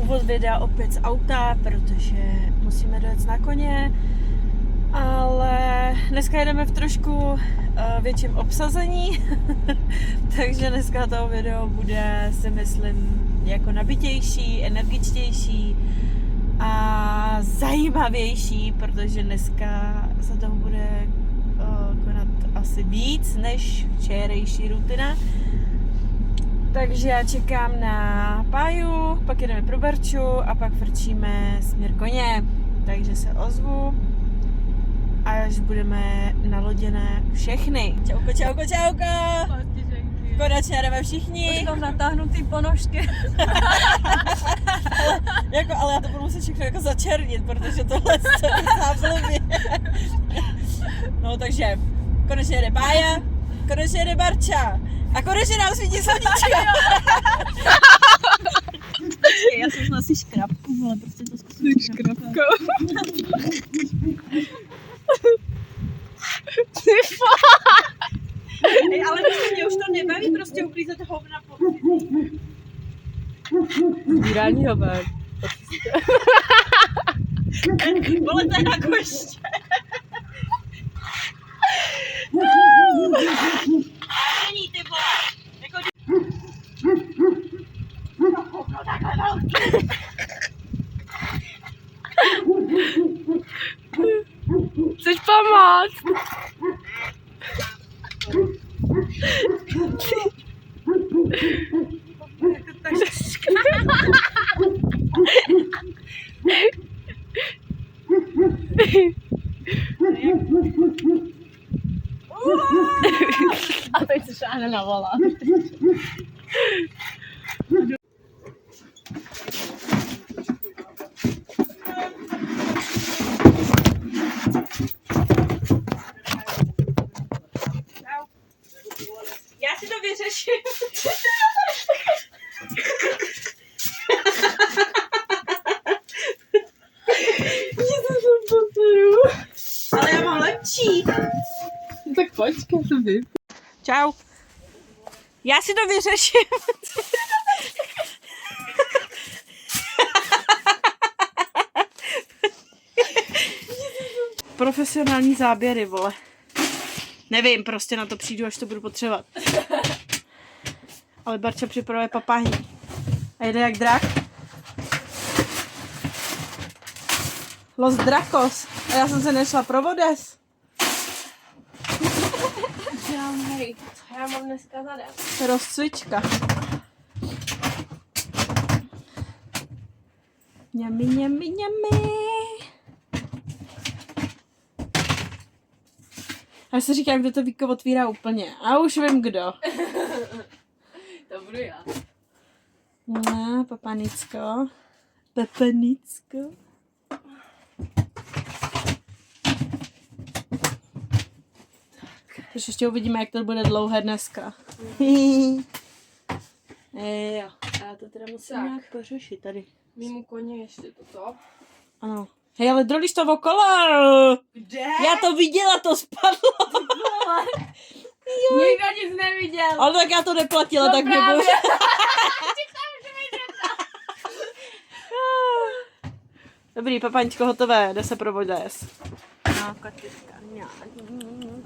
úvod videa opět z auta, protože musíme dojet na koně, ale dneska jedeme v trošku větším obsazení, takže dneska to video bude, si myslím, jako nabitější, energičtější a zajímavější, protože dneska se toho bude konat asi víc než včerejší rutina. Takže já čekám na Páju, pak jedeme pro Barču a pak vrčíme směr koně. Takže se ozvu, až budeme naloděné všechny. Čauko, čauko, čauko! Konečně jdeme všichni. Už mám natáhnutý ponožky. ale já to budu muset všechno jako začernit, protože tohle stojí záblbě. No takže konečně jede Pája, konečně jede Barča. A konečně nám svítí sluníčko. Já jsem asi škrabku, ale prostě to zkusím škrabku. Ej, ale mě už to nebaví prostě uklízet hovna po Zbírání hoven. Vole, to je na koště. Není ty vole. Jako... No, takhle velký. Chceš pomoct? A teď se šáhne na volán. Já si to vyřeším. Ale já mám lepší. Tak počkej, to vy. Čau. Já si to vyřeším. Profesionální záběry, vole. Nevím, prostě na to přijdu, až to budu potřebovat. Ale Barča připravuje papáni. A jede jak drak. Los Dracos. A já jsem se nešla pro vodes. Hej, co já mám dneska zadat? Rozcvička. Ňami, ňami, ňami. Já si říkám, kdo to víko otvírá úplně. A už vím, kdo. To budu já. No, papanicko. Papanicko. Takže ještě uvidíme, jak to bude dlouhé dneska. Jo, já to teda musím Tak. nějak pořešit tady. Mýmu koně ještě toto. Ano. Hej, ale drolíš to okolo. Kde? Já to viděla, to spadlo. Nikdo nic neviděl. Ale tak já to neplatila, No tak právě. nebudu. Dobrý, papaňčko, hotové, jde se pro vodes. No, kotička, no,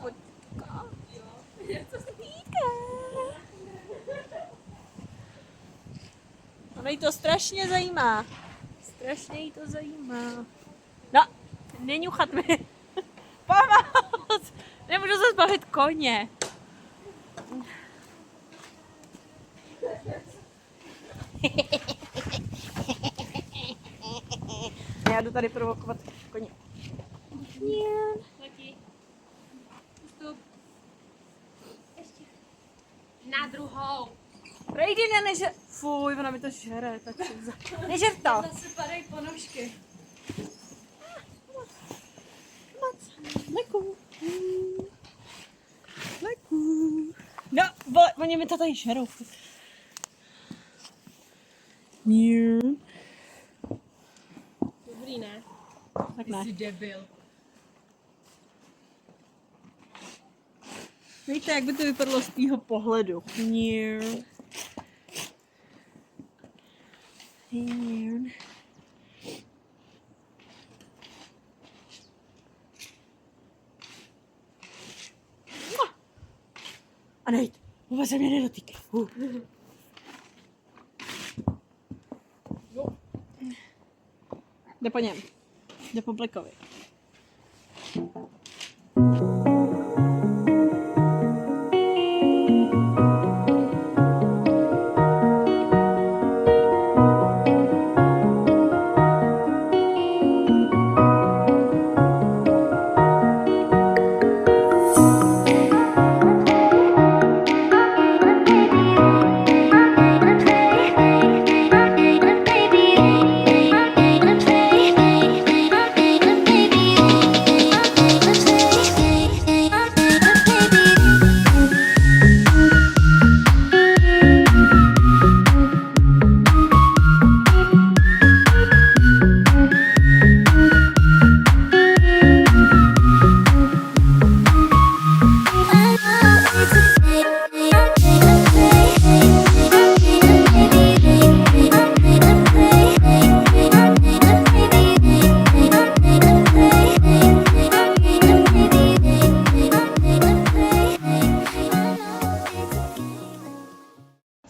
kotička. Je to sníka. Ono jí to strašně zajímá. Strašně jí to zajímá. No, neňuchat mi. Pomoc! Nemůžu se zbavit koně. Já jdu tady provokovat koně. Letí. Vstup. Ještě. Na druhou. Rejdy, nežer... Fuj, ona mi to žere, tak nežer to. Zase padají ponožky. Leku. Leku. No, vole, oni mi to tady žerou. Dobrý, ne? Tak ne. Jsi debil. Víte, jak by to vypadalo z tvýho pohledu. A nejď, vůbec se mě nedotýkej. Jde po něm. Jde po Blackovi.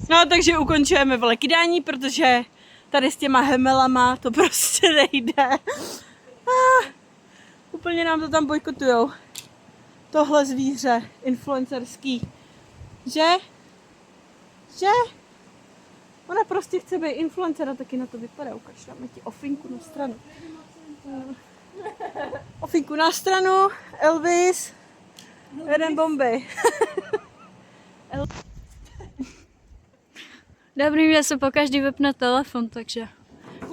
No, takže ukončujeme vlekydání, protože tady s těma hemelama to prostě nejde. Úplně nám to tam bojkotujou. Tohle zvíře influencerský. Že? Ona prostě chce být influencer a taky na to vypadá. Ukaž, dáme ti ofinku na stranu. Ofinku na stranu, Elvis, jeden bomby. Dobrý, mě se pokaždý vypne telefon, takže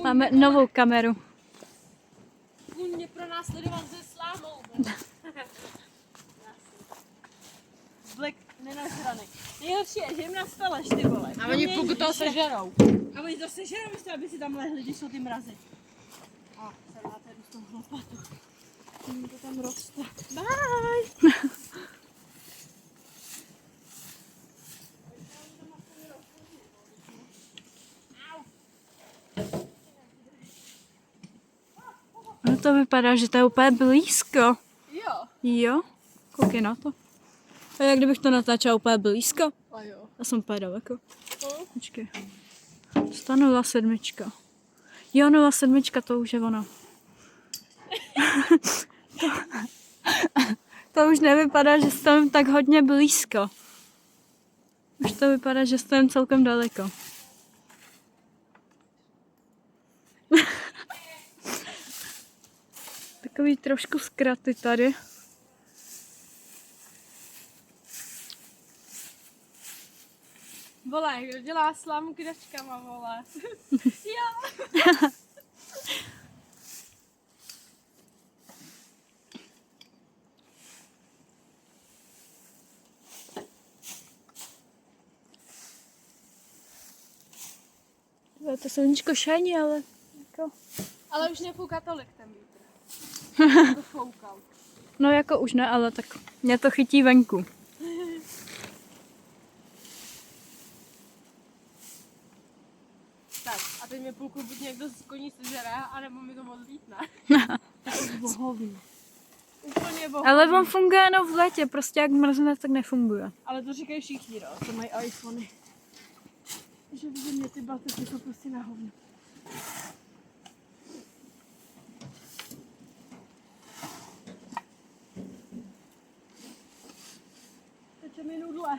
máme novou kameru. Kůň mě pronásledoval se slámou. Black nenažraný. Nejhorší je, že jim nastaleš, ty vole. A oni pokud to sežerou. A oni to sežerou, místo, aby si tam lehli, když jsou ty mrazy. A se dáte do toho lopatu. Jim to tam roste. Bye! No to vypadá, že to je úplně blízko. Jo. Jo? Koukej na to. A jak kdybych to natáčela úplně blízko? A jo. Já jsem úplně daleko. Počkej. 107. Jo, 07, to už je ono. To už nevypadá, že stojím tak hodně blízko. Už to vypadá, že stojím celkem daleko. Takový trošku zkraty tady. Vole, kdo dělá slámu kdačkama, vole. To sluníčko šajní, ale jako... Ale už nefouká tolik ten vítr. To foukal. No jako už ne, ale tak mě to chytí venku. Tak, a teď mi půlku buď někdo z koní sežere, anebo mi to odlítne. Bohový. Úplně bohu. Ale on funguje jenom v létě, prostě jak mrzne, tak nefunguje. Ale to říkají všichni, no, co mají iPhony. Že v zimě ty baterky jsou prostě na hovno. Teče mi nudle.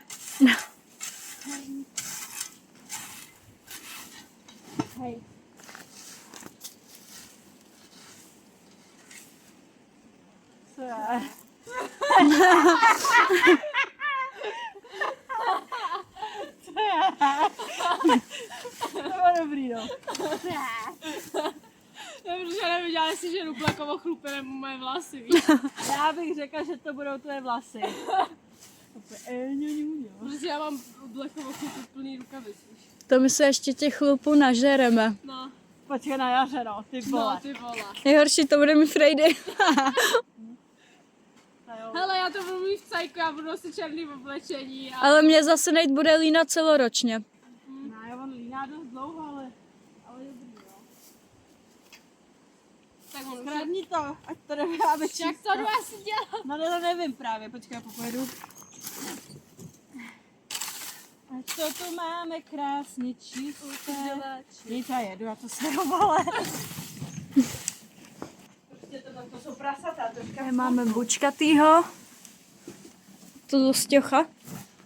Hej. Co je? To bylo dobrý, no. Protože neviděla, jestli že Rublekovo chlupy nebo moje vlasy, víš? Já bych řekla, že to budou tvoje vlasy. Protože já mám Rublekovo chlupy plný rukavic, víš? To my se ještě těch chlupů nažereme. No, Počkej na jaře, no, ty vole. no ty vole. Nejhorší to bude mi Friday. Hele, já to budu mít v cajku, já budu nosit černý oblečení a... Ale mě zase nejít bude lína celoročně. Ne, on líná dost dlouho, ale Tak on Kradni to, ať to neví, aby jak to jdu asi dělat? No to nevím právě, počkej, popojedu. Ať to tu máme krásně čisté. Víte, já jedu, já to sledovala. Prostě to jsou prasata, troška. Máme bučkatýho. To do stěcha.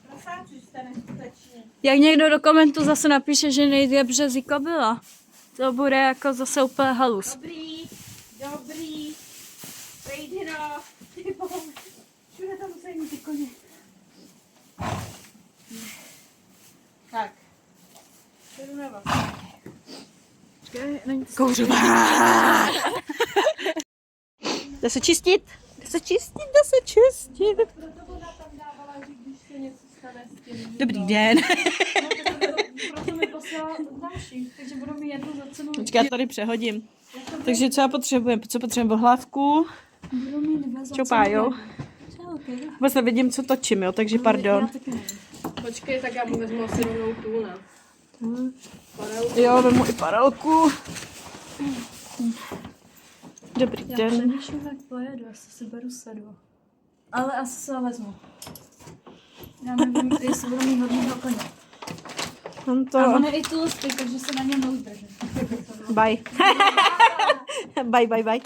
Prasáci jste neskutečně. Jak někdo do komentu zase napíše, že nejde březí kobila, to bude jako zase úplně halus. Dobrý. Frejdino. Ty vole. Všude tam musí mít ty koně. Tak. Jdu na vás. Kouřová. Jde se čistit. Dobrý den. Proto mi poslala další, takže budu mít jednu za cenu. Počkej, já tady přehodím. Takže co já potřebujeme? Co potřebujeme? Hlávku, Budu mít dvě za čopá, cenu. jo? Vůbec nevidím, co točím, jo, takže pardon. Já taky nevím. Počkej, tak já mu vezmu asi rovnou tu, ne? Jo, vemu i paralku. Dobrý Já den. přemýšlím, jak pojedu, asi si beru sedlo. Ale asi se ho vezmu. Já nevím, jestli budu mít hodného koně. Mám to. A on je i tlustý, takže se na něm neudržím. Bye. Bye.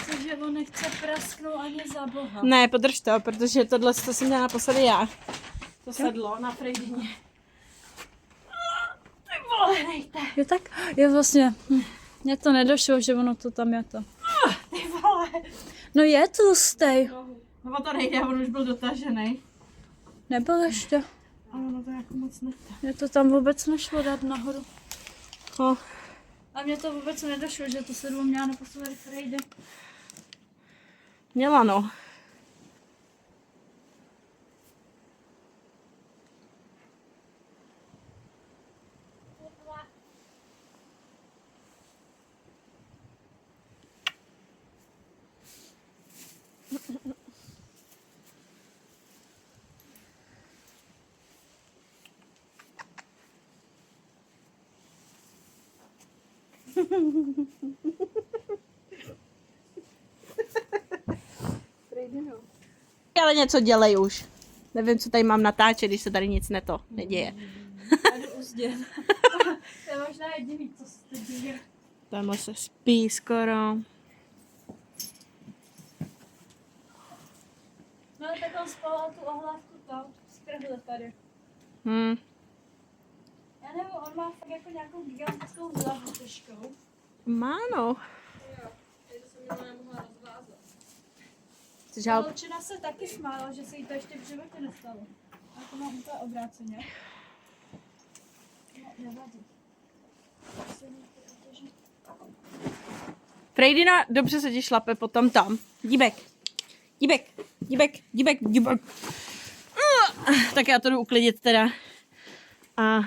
Protože on nechce prasknout ani za boha. Ne, podrž to, protože tohle to jsem měla naposledy já. To sedlo na Frejdině. Ty vole, nejte. Jo tak, jo vlastně, mně to nedošlo, že ono to tam je to. Ty vole. No je tlustý. No to nejde, on už byl dotažený. Nebyl ještě. Ale ono to jako moc nechce. Mně to tam vůbec nešlo dát nahoru. No. A mně to vůbec nedošlo, že to sedlo měla naposledy Frejdy. Měla no. Ale něco dělej už. Nevím, co tady mám natáčet, když se tady nic neděje. Já jdu uzdět. To je možná jediný, co se teď děje. Tamhle se spí skoro. No tak on spal tu ohlávku tam, z krhle tady. Já nevím, on má fakt jako nějakou gigantickou hlavu těžkou. Má no. Což já... Holčina se taky smála, že se jí to ještě v životě nestalo. A to mám úplně obráceně. No, nevadí. Frejdina, dobře se ti šlape potom tam. Díbek. Tak já to jdu uklidit teda. A...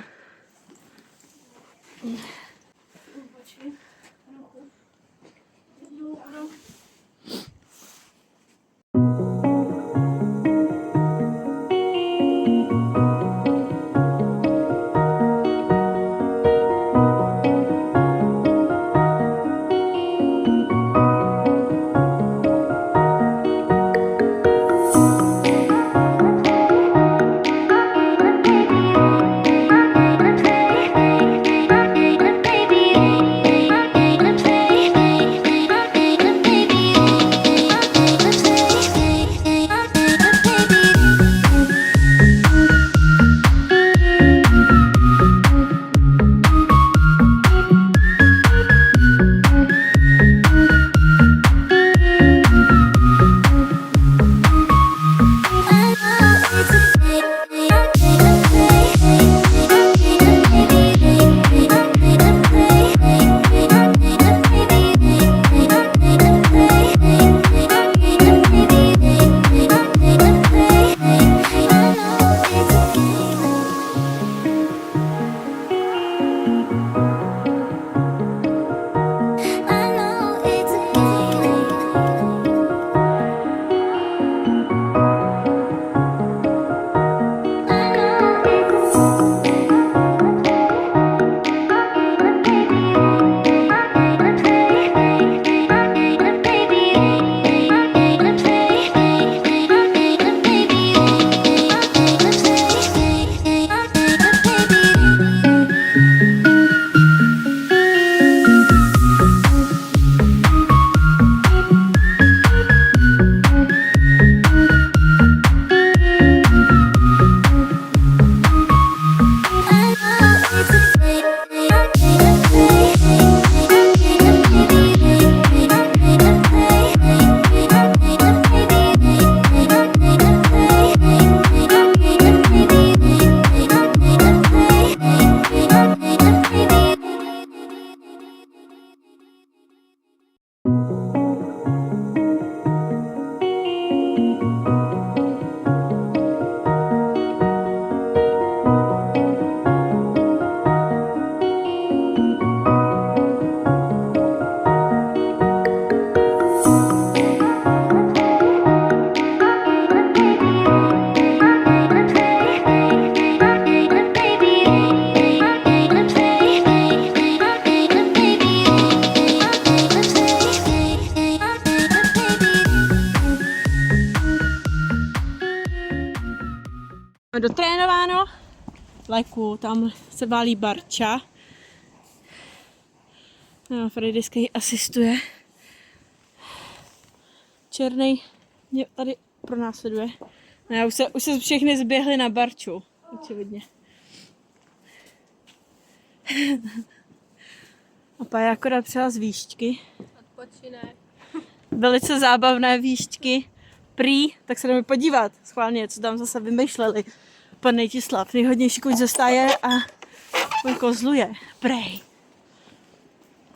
dotrénováno. Leku, tam se válí Barča. No, Freddy Skej asistuje. Černej mě tady pronásleduje. No, už se všechny zběhly na Barču. Očividně. A Pája akorát přijela z výšťky. Odpočinek. Velice zábavné výšťky. Prý, tak se jdeme podívat schválně, co tam zase vymýšleli. Pan Nejtislav, nejhodnější kuť ze stáje a on kozluje. Prej.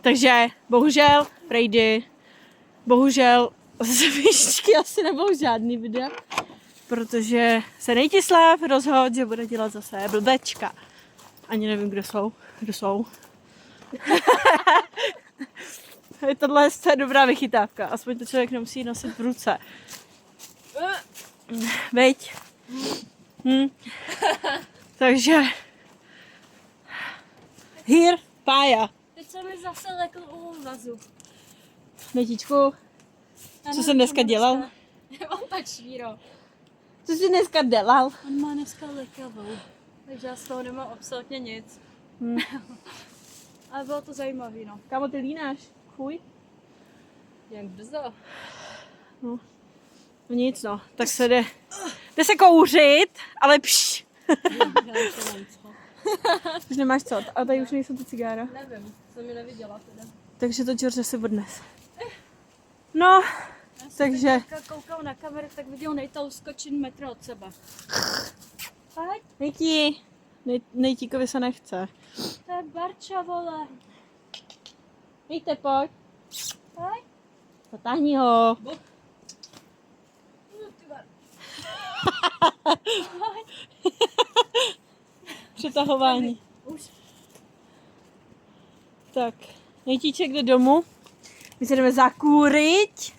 Takže bohužel, Prejdy, bohužel z výšťky asi nebudou žádný videa, protože se Nejtislav rozhodl, že bude dělat zase blbečka. Ani nevím, kdo jsou. Tohle je dobrá vychytávka, aspoň to člověk nemusí nosit v ruce. Veď? Takže here, Pája. Teď se mi zase lekl u vazu. Nejtičku, co jsem dneska dělal? On tak švíro. Co jsi dneska dělal? On má dneska lekavou, takže já z toho nemám absolutně nic. Ale bylo to zajímavé, no. Kámo, ty línáš? Chuj? Jak brzo. No nic no, tak se jde se kouřit, ale pš. Už nemáš co, a tady už nejsou ty cigára. Nevím, jsem mi neviděla teda. Takže to George si odnes. No, takže... Jak koukal na kameru, tak viděl Nejta uskočit metr od sebe. Pojď, Nejtíkovi se nechce. to je Barča, vole. Víte, pojď. Pojď. Zatáhni ho. Přetahování. Už. Tak, Nejtíček jde domů. My se jdeme zakúrit.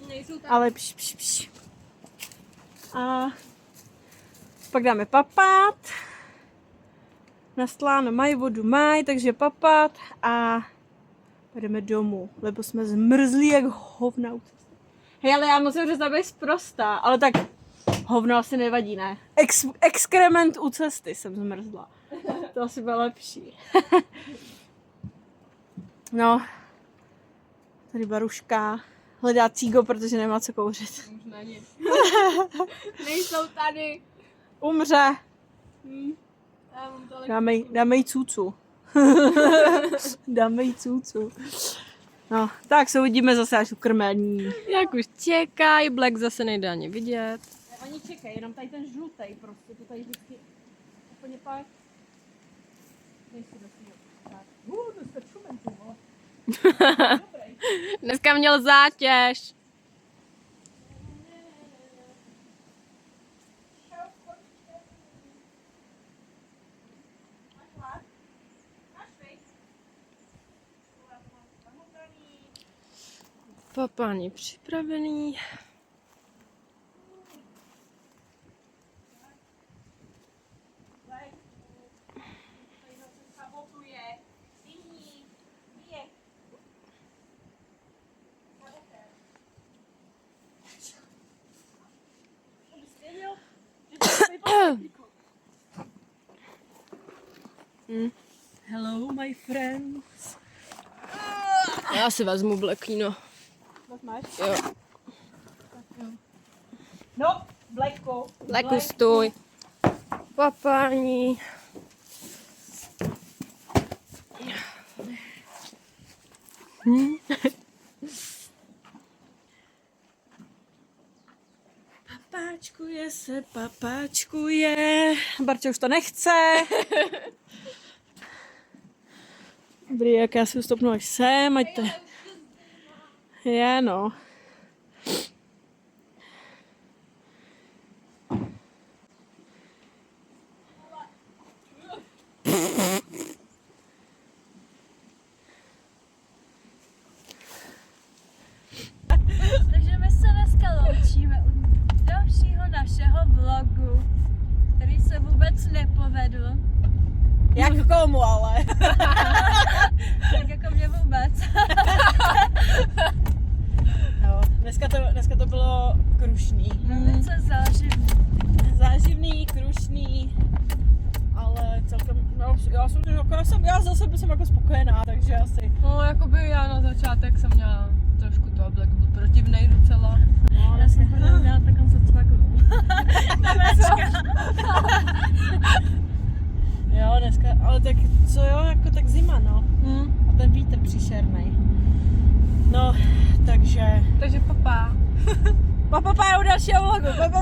Nejsou tam. Ale pš. A pak dáme papát. Na sláno mají, vodu mají, takže papát a jdeme domů, lebo jsme zmrzlí jak hovna. Hej, ale já musím říct, aby sprostá, ale tak hovno asi nevadí, ne? Exkrement u cesty jsem zmrzla. To asi bylo lepší. No, tady Baruška hledá cígo, protože nemá co kouřit. Už není. Nejsou tady. Umře. Já mám tolik. Dáme jí cucu. Dáme jí cucu. No, tak se uvidíme zase až u krmení. Jak už čekají, Black zase nejde ani vidět. Oni čekají, jenom tady ten žlutej prostě, to tady vždycky úplně pak. Dneska měl zátěž. Papáni připravený. Hello, my friends. Já si vezmu Blackino. Máš? Jo. No, Blacko. Blacku, stůj. Papáni. Papáčkuje. Barča už to nechce. Dobrý, jak já si ustopnu až sem, ať to je, no. Takže my se dneska loučíme u dalšího našeho vlogu, který se vůbec nepovedl. Jak komu, ale. Tak jako mě vůbec. Jo, dneska to bylo krušný. Velice záživný, krušný, ale celkem, no, já za sebe jsem jako spokojená, takže asi. No, jakoby já na začátek jsem měla trošku to, Black byl protivnej docela. No, Dneska chodím dělat takovou cvakovou. jo, dneska, ale tak co jo, jako tak zima, no. A ten vítr příšernej. No, takže... Takže papá. Pa u dalšího vlogu, pa.